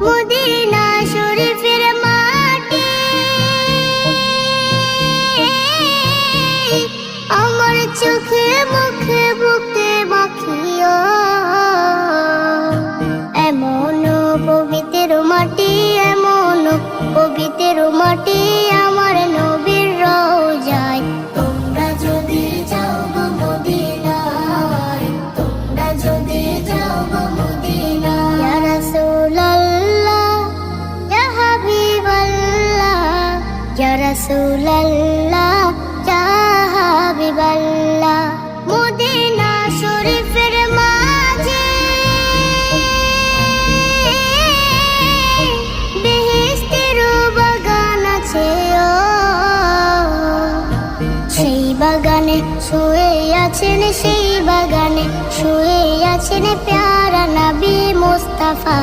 Medina শরীফের মাটি আমার চোখে মুখে বুকে মাখিও, এমন পবিত্র মাটি, এমন পবিত্র মাটি আমার নবীর রওজায়। তোমরা যদি যাও গো মদিনায়, তোমরা যদি যাও গো মদিনায়, ইয়া রাসূলুল্লাহ ইয়া হাবিবাল্লাহ, ইয়া রাসূলুল্লাহ ইয়া হাবিবাল্লাহ। মদিনা শরীফের মাঝে বেহেশতের বাগান আছে, সেই বাগানে শুয়ে আছেন, সেই বাগানে শুয়ে আছেন প্যারা নবী মুস্তাফা।